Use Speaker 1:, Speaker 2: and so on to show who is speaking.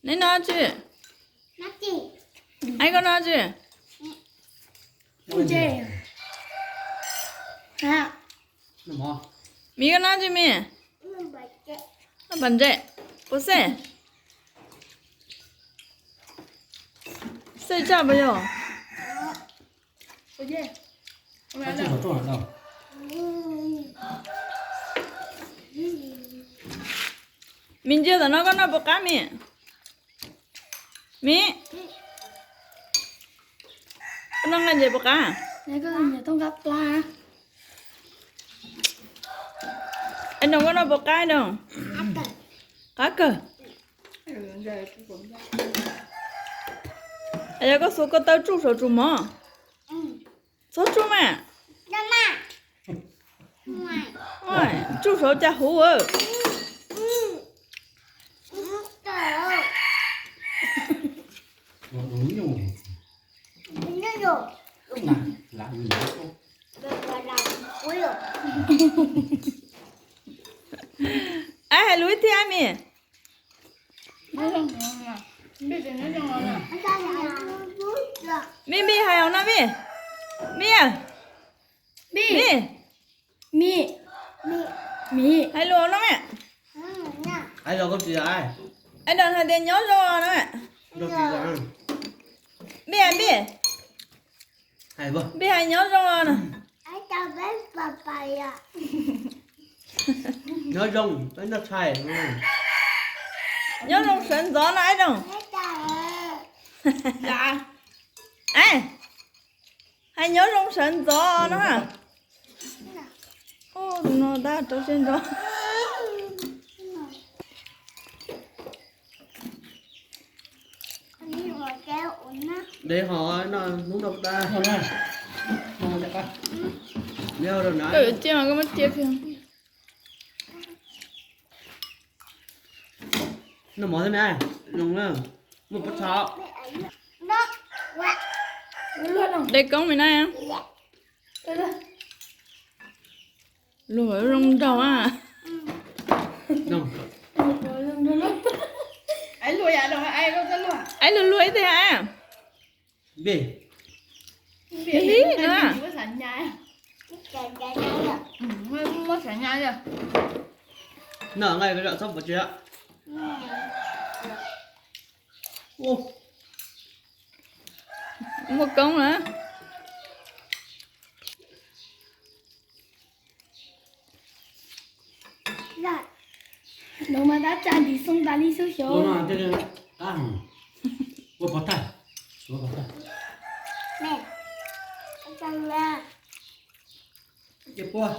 Speaker 1: 你拿去，
Speaker 2: 拿去，
Speaker 1: 挨个拿去。
Speaker 2: 不这样。啊，
Speaker 3: 什么？
Speaker 1: 米个拿去米，
Speaker 2: 那不这，
Speaker 1: 那本这不是，睡觉不用。
Speaker 2: 不这，
Speaker 3: 他这个重上到。
Speaker 1: mình chưa nó có nó bọc cá mi mi nó làm gì bọc cá
Speaker 2: này có làm gì không gặp la.
Speaker 1: anh đâu có nó bọc cá đâu cá cơ anh có số có tao trụ số trụ mà số trụ mà ôi trụ số cha hú ơi
Speaker 3: Nó đúng rồi. Này, làm gì nữa?
Speaker 1: ai hay lúi thì ai mi
Speaker 2: Nó không ngon à. Bây giờ nó không ngon à.
Speaker 1: mi hay không nó mi mi à mi
Speaker 2: Mi. Mi.
Speaker 1: hay luôn nó mẹ
Speaker 3: Ai rồi con chị là ai?
Speaker 1: anh đừng hay tiền nhớ rồi nó mẹ
Speaker 3: Đâu chị là ai?
Speaker 1: mi à mi
Speaker 3: Hay vâng.
Speaker 1: mi hay nhớ rồi nè
Speaker 3: Nhớ rong, nó xài.
Speaker 1: nhớ trong sân gió nó ấy đâu
Speaker 2: Dạ.
Speaker 1: ai hay nhớ trong sân gió nó hả ô nó đã trong sân gió
Speaker 3: Để họ nó muốn đọc ta. Không này. Không này con. Nhớ rồi nãy.
Speaker 1: ừ chứ mà có mất tiếp không
Speaker 3: Nó mở thế này. Đúng không? Một bát cháo.
Speaker 1: đây con mày này không lùi rong đầu à
Speaker 3: Đúng.
Speaker 2: Ấy lùi à đâu ai có cái lùi.
Speaker 1: ấy lùi thế à
Speaker 3: Bì.
Speaker 1: hí nữa
Speaker 2: Có sẵn nhai. Có sẵn nhai rồi.
Speaker 3: Nở ngay cái rượu sắp vào chị ạ. Ô.
Speaker 1: một con nữa
Speaker 2: Nếu mà đã chán thì xong ta đi siêu
Speaker 3: Cô
Speaker 2: siêu.
Speaker 3: nào thế này. À. Cô có tay. Cô có tay.
Speaker 2: Mẹ. Chàng là.
Speaker 3: Kịp qua.